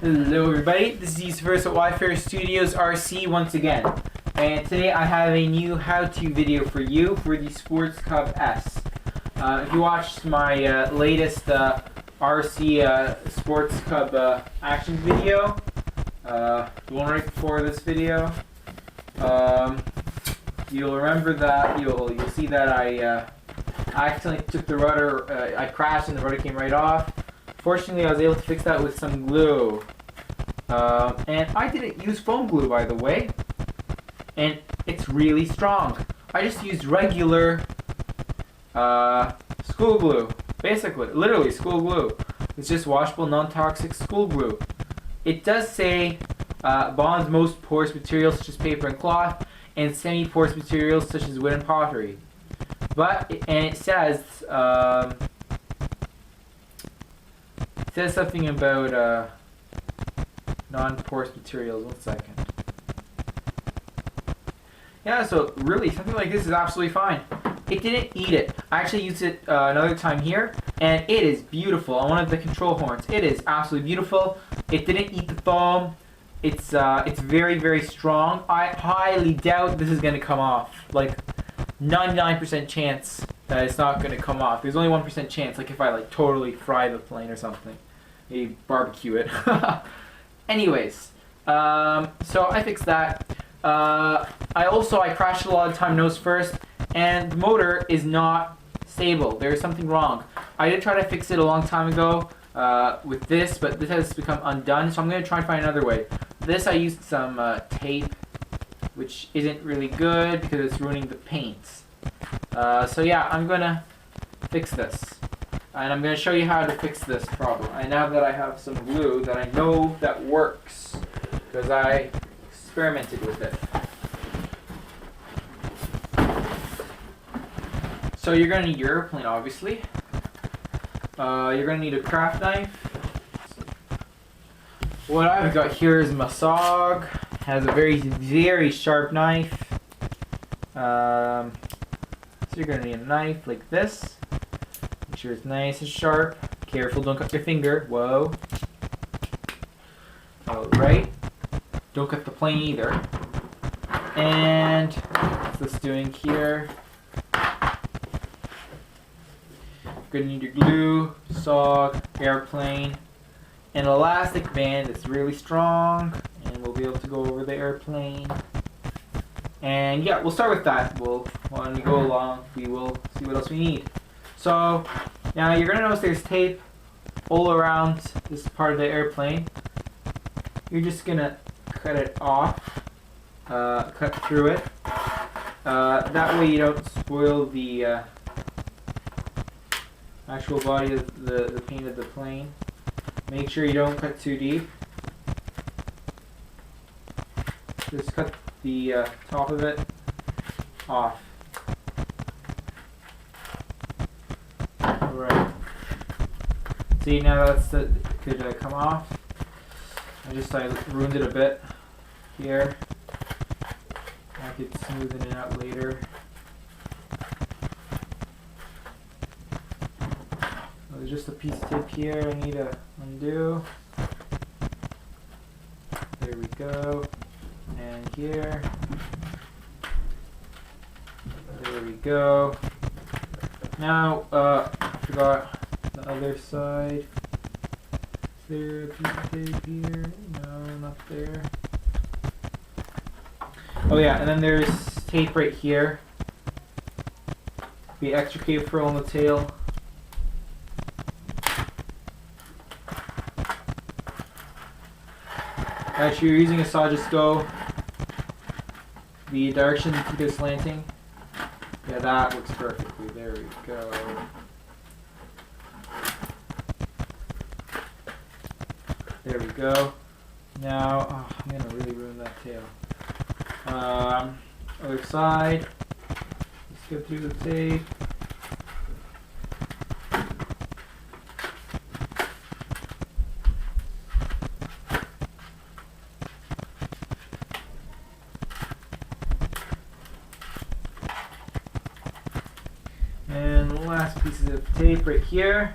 Hello everybody, this is Versa Wi-Fi Studios RC once again, and today I have a new how-to video for you for the Sport Cub S. If you watched my latest RC Sports Cub action video, the one right before this video, you'll remember that, you'll see that I accidentally took the rudder, I crashed and the rudder came right off. Fortunately, I was able to fix that with some glue. And I didn't use foam glue, by the way. And it's really strong. I just used regular school glue. Basically, literally school glue. It's just washable, non-toxic school glue. It does say bonds most porous materials such as paper and cloth, and semi-porous materials such as wood and pottery. And it says something about non-porous materials. 1 second. Yeah, so really, something like this is absolutely fine. It didn't eat it. I actually used it another time here, and it is beautiful on one of the control horns. It is absolutely beautiful. It didn't eat the foam. It's very, very strong. I highly doubt this is going to come off. Like 99% chance that it's not going to come off. There's only 1% chance, like if I like totally fry the plane or something. Maybe barbecue it. Anyways, so I fixed that. I crashed a lot of time nose first, and the motor is not stable. There is something wrong. I did try to fix it a long time ago with this, but this has become undone, so I'm going to try and find another way. This I used some tape, which isn't really good because it's ruining the paint. So yeah, I'm going to fix this. And I'm going to show you how to fix this problem. And now that I have some glue that I know that works, because I experimented with it. So you're going to need your airplane, obviously. You're going to need a craft knife. What I've got here is a Masag. Has a very, very sharp knife. So you're going to need a knife like this. Make sure it's nice and sharp. Careful, don't cut your finger. Whoa. Alright. Don't cut the plane either. And what's this doing here? You're gonna need your glue, SOG, airplane, an elastic band that's really strong, and we'll be able to go over the airplane. And yeah, we'll start with that. When we go along, we will see what else we need. So now you're gonna notice there's tape all around this part of the airplane. You're just gonna cut it off, cut through it. That way you don't spoil the actual body of the paint of the plane. Make sure you don't cut too deep. Just cut the top of it off. Alright. See, now could come off. I ruined it a bit here. I could smoothen it out later. There's just a piece of tape here I need to undo. There we go. And here. There we go. Now, I forgot the other side. Is there a piece of tape here? No, not there. Oh yeah, and then there's tape right here. Be extra careful on the tail. Actually, you're using a saw, just go the direction to keep it slanting. Yeah, that works perfectly. There we go. There we go. Now, I'm gonna really ruin that tail. Other side. Let's go through the tape. And the last pieces of tape right here.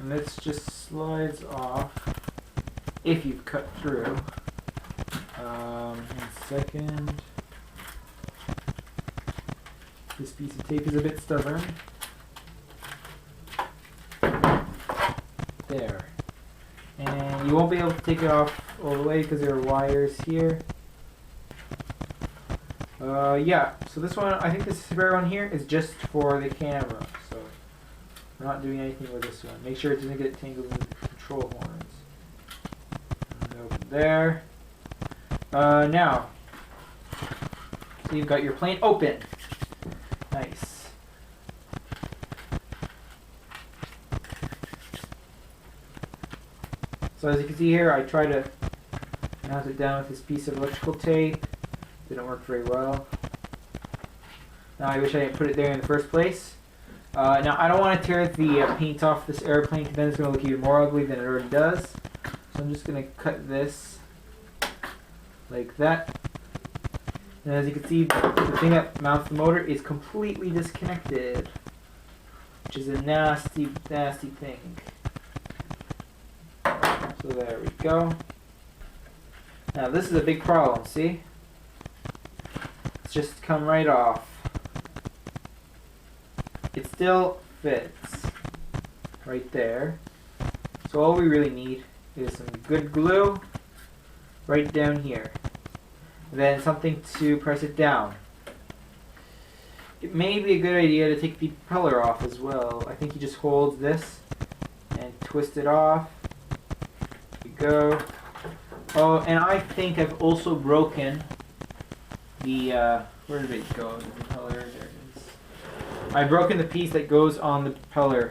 And this just slides off if you've cut through. 1 second. This piece of tape is a bit stubborn. There. And you won't be able to take it off all the way because there are wires here. Yeah, so this one, I think this spare one here is just for the camera. So we're not doing anything with this one. Make sure it doesn't get tangled in the control horns. And open there. Now, so you've got your plane open. Nice. So as you can see here, I try to mount it down with this piece of electrical tape. Didn't work very well. Now I wish I didn't put it there in the first place. Now I don't want to tear the paint off this airplane because then it's going to look even more ugly than it already does. So I'm just going to cut this like that. And as you can see, the thing that mounts the motor is completely disconnected, which is a nasty, nasty thing. So there we go. Now this is a big problem, see? It's just come right off. It still fits right there. So all we really need is some good glue right down here. Then something to press it down. It may be a good idea to take the propeller off as well. I think he just holds this and twist it off. There we go. Oh, and I think I've also broken the, where did it go? The propeller, there it is. I've broken the piece that goes on the propeller.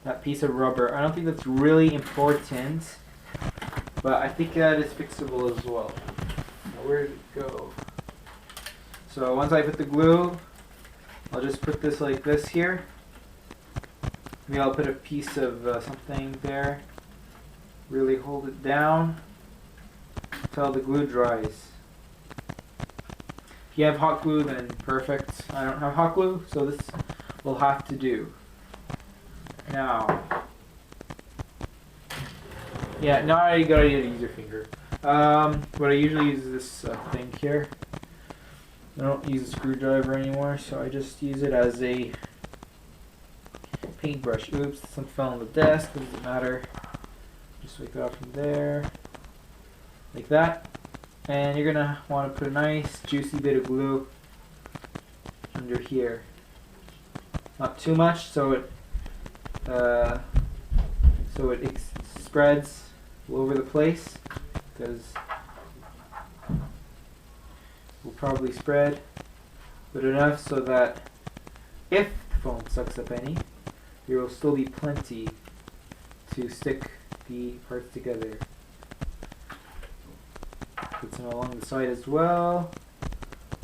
That piece of rubber. I don't think that's really important, but I think that is fixable as well. Now, where did it go? So once I put the glue, I'll just put this like this here. Maybe I'll put a piece of something there. Really hold it down until the glue dries. If you have hot glue, then perfect. I don't have hot glue, so this will have to do. Now, yeah, not a good idea to use your finger. What I usually use is this thing here. I don't use a screwdriver anymore, so I just use it as a paintbrush. Oops, something fell on the desk, doesn't matter. Just wipe it off from there, like that. And you're gonna want to put a nice juicy bit of glue under here. Not too much, so it spreads all over the place, because it will probably spread, but enough so that if the foam sucks up any, there will still be plenty to stick the parts together. Put some along the side as well,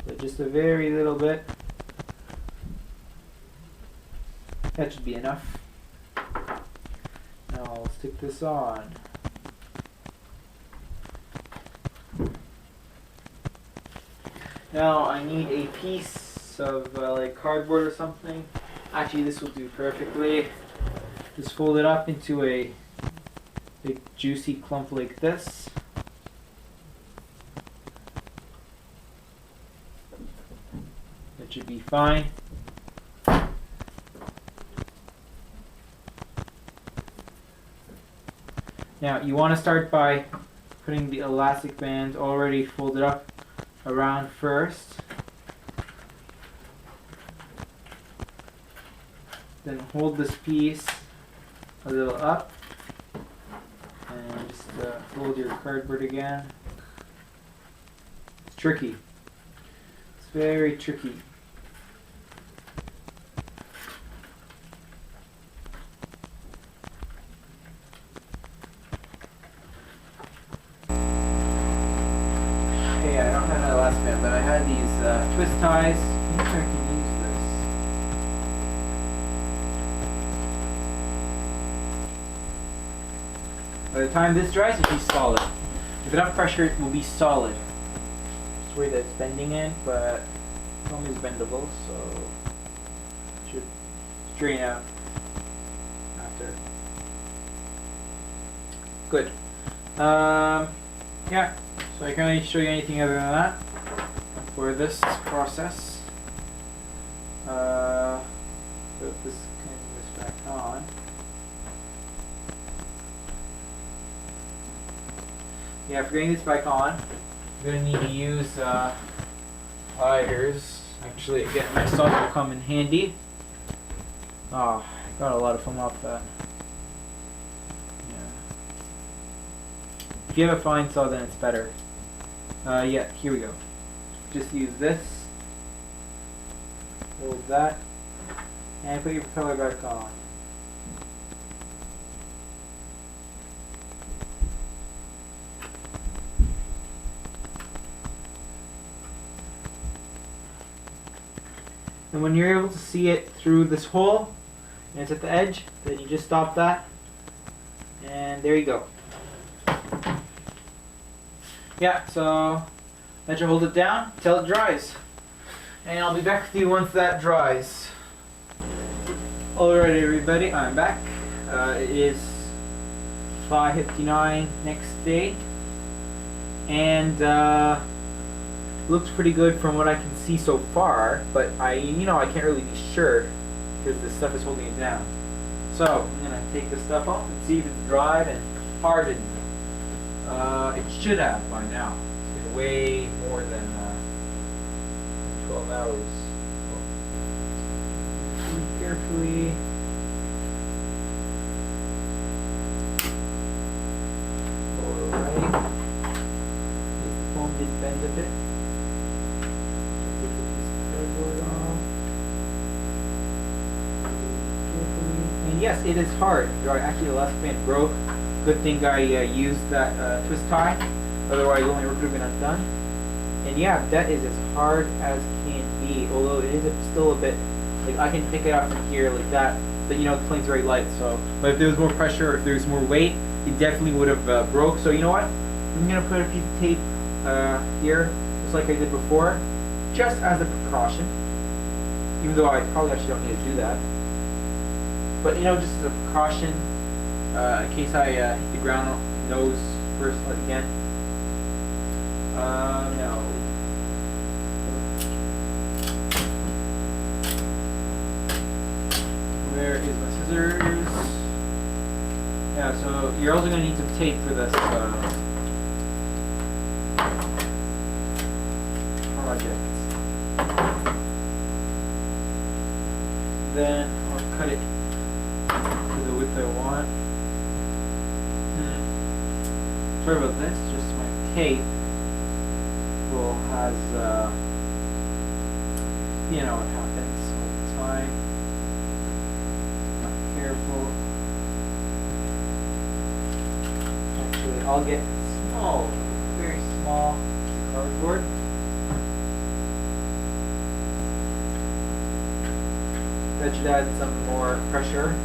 but just a very little bit. That should be enough. Now I'll stick this on. Now I need a piece of like cardboard or something. Actually, this will do perfectly. Just fold it up into a big juicy clump like this. That should be fine. Now you want to start by putting the elastic band already folded up around first. Then hold this piece a little up and just fold your cardboard again. It's tricky. It's very tricky. Okay, I don't have that last band, but I had these twist ties. I think I can use this. By the time this dries, it will be solid. With enough pressure, it will be solid. Just worry that it's bending in, but foam is bendable, so it should straighten out after. good. Yeah, so I can't really show you anything other than that for this process. Put this canvas back on. Yeah, for getting this back on, you're going to need to use pliers. Actually, again, my saw will come in handy. Oh, I got a lot of foam off that. Yeah. If you have a fine saw, then it's better. Yeah, here we go. Just use this. Hold that. And put your propeller back on. And when you're able to see it through this hole, and it's at the edge, then you just stop that. And there you go. Yeah, so let you hold it down till it dries. And I'll be back with you once that dries. Alright everybody, I'm back. It is 5:59 next day. And looks pretty good from what I can see so far, but I can't really be sure because this stuff is holding it down. So I'm gonna take this stuff off and see if it's dried and hardened. It should have by now. It's been way more than 12 hours. Carefully. Alright. The foam did bend a bit. And yes, it is hard. Actually, the last band broke. Good thing I used that twist tie. Otherwise, only would have been undone. And yeah, that is as hard as can be. Although it is still a bit, like I can pick it up from here like that. But you know, the plane's very light. So, but if there was more pressure, or if there was more weight, it definitely would have broke. So you know what? I'm gonna put a piece of tape here, just like I did before, just as a precaution. Even though I probably actually don't need to do that. But you know, just as a precaution, in case I hit the ground nose first again. No. Where is my scissors? Yeah, so you're also going to need some tape for this project. Then I'll cut it to the width I want. Sorry about this, just my tape has, you know what happens all the time. Not careful. Actually, I'll get small, very small cardboard. That should add some more pressure.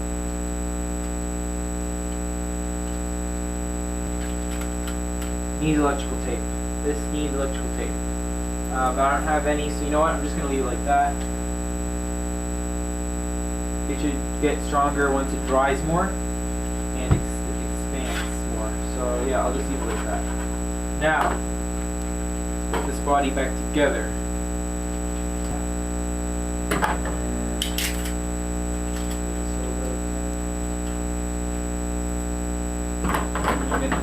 Needs electrical tape. This needs electrical tape. But I don't have any, so you know what? I'm just going to leave it like that. It should get stronger once it dries more and it expands more. So yeah, I'll just leave it like that. Now, put this body back together. I'm going to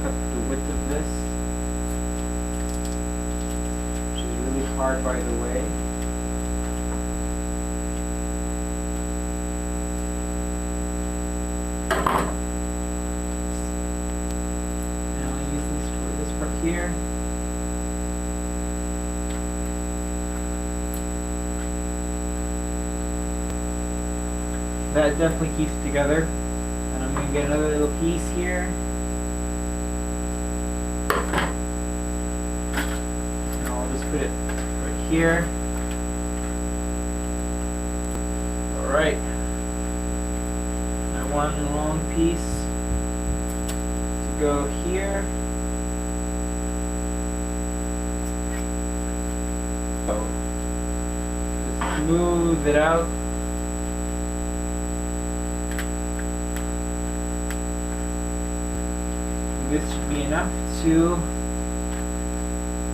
cut the width of this, which is really hard by the way. Now I'll use this for this part here. That definitely keeps it together. And I'm going to get another little piece here. And I'll just put it right here. Alright. I want a long piece to go here. So, just smooth it out. this should be enough to,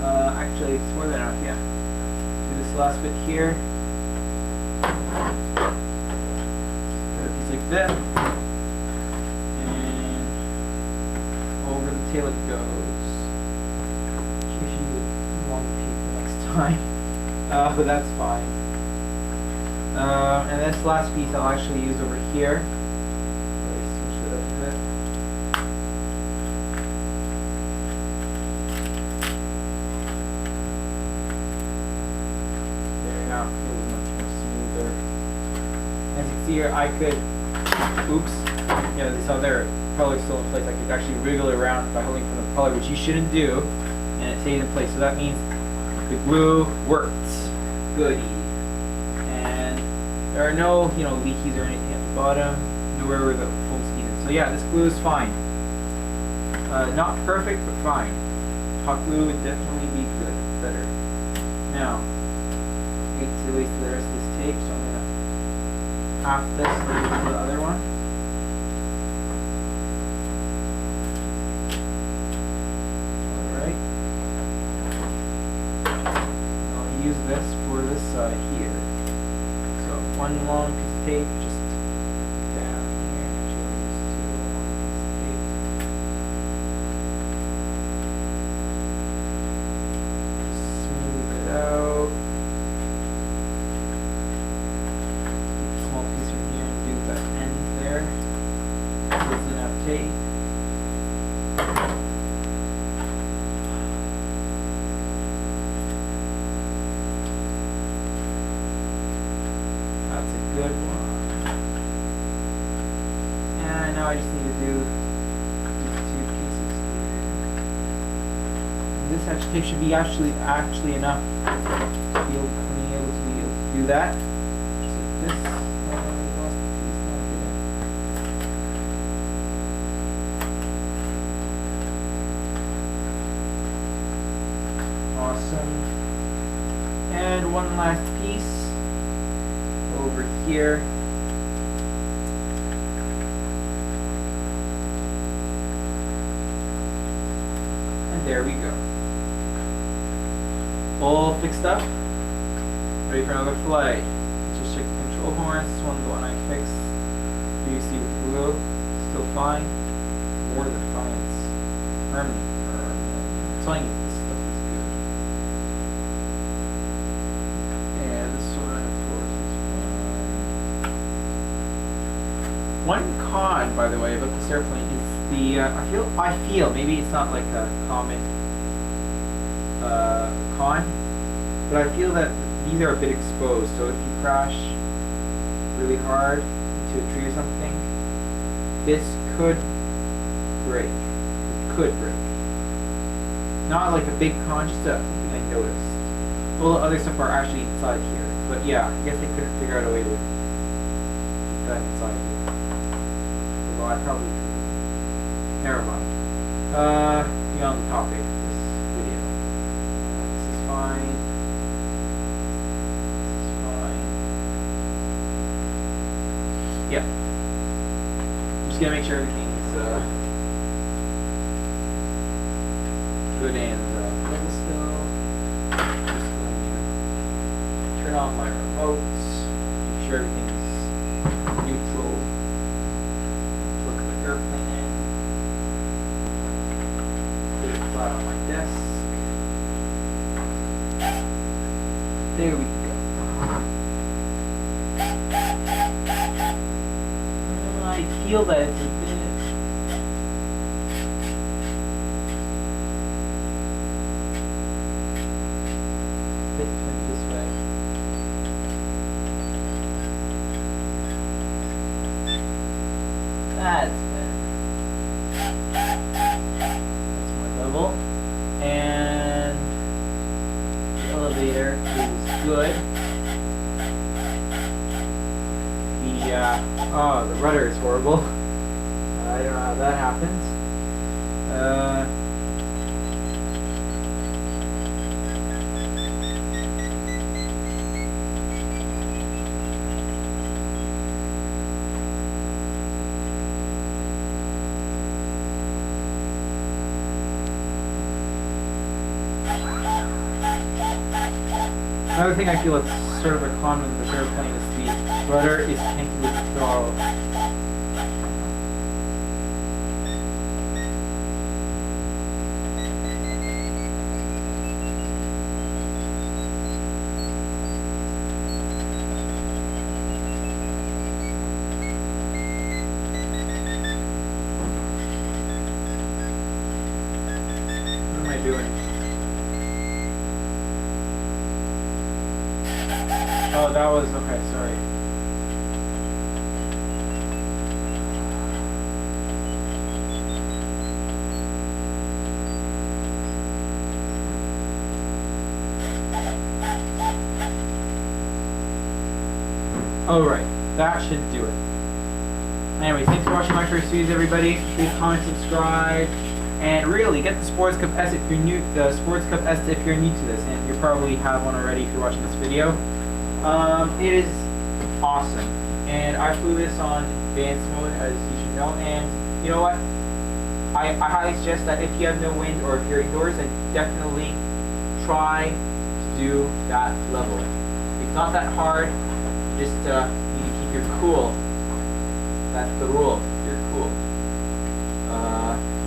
actually it's more than enough, yeah. Do this last bit here. Put a piece like that. And over the tail it goes. Should use a long piece next time. But that's fine. And this last piece I'll actually use over here. Switch it up a bit. Now it feels much more smoother. As you can see here, I could, oops, yeah, you saw there, probably still in place. I could actually wiggle it around by holding from the propeller, which you shouldn't do, and it stays in place. So that means the glue works. Goody. And there are no, leakies or anything at the bottom, nowhere where the foam's needed. So yeah, this glue is fine. Not perfect, but fine. Hot glue would definitely be good, better. Now, to waste the rest of this tape, so I'm gonna half this and the other one. Alright. I'll use this for this side here. So one long piece of tape just down here. Actually, I'll use two long pieces of tape. Just smooth it out. That's a good one. And now I just need to do these two pieces here. This extra tape should be actually enough to be able to do that. Just like this. Awesome. And one last piece over here. And there we go. All fixed up. Ready for another flight. Let's just check the control horns. This one's the one I fixed previously with glue. Still fine. More than fine. It's permanent. I'm telling you. One con, by the way, about this airplane is the I feel maybe it's not like a common con, but I feel that these are a bit exposed. So if you crash really hard into a tree or something, this could break. It could break. Not like a big con, just something I noticed. All the other stuff are actually inside here, but yeah, I guess they couldn't figure out a way to keep that inside here. I probably could. Never mind. Beyond the topic of this video. This is fine. This is fine. Yeah. Just gonna make sure everything's good and level still. Just going to turn on my remotes. Make sure everything's neutral. Airplane in. Put it flat on my desk. There we go. I feel that it's a bit turned this way. That's and the elevator is good. The rudder is horrible. I don't know how that happens. Another thing I feel it's sort of a con with this airplane is the rudder is kinky with the throttle. What am I doing? Oh, that was okay. Sorry. All right, that should do it. Anyway, thanks for watching my first series, everybody. Please comment, subscribe, and really get the Sports Cub S if you're new. The Sports Cub S if you're new to this, and you probably have one already if you're watching this video. It is awesome, and I flew this on advanced mode, as you should know. And you know what? I highly suggest that if you have no wind or if you're indoors, then definitely try to do that level. It's not that hard. You just need to keep your cool. That's the rule. You're cool.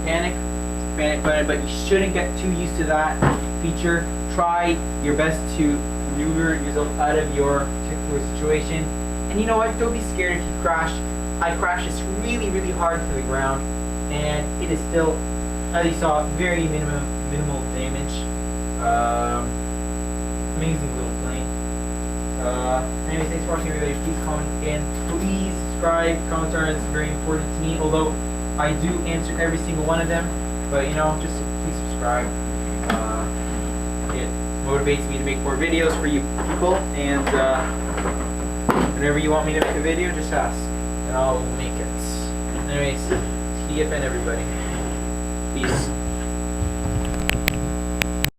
Panic button, but you shouldn't get too used to that feature. Try your best to maneuver yourself out of your particular situation. And you know what? Don't be scared if you crash. I crashed this really, really hard to the ground, and it is still, as you saw, very minimal damage. Amazing little plane. Anyways, thanks for watching, everybody. Please comment again. Please subscribe. Comments are very important to me, although I do answer every single one of them. But you know, just please subscribe. It motivates me to make more videos for you people, and whenever you want me to make a video, just ask, and I'll make it. Anyways, TFN everybody. Peace.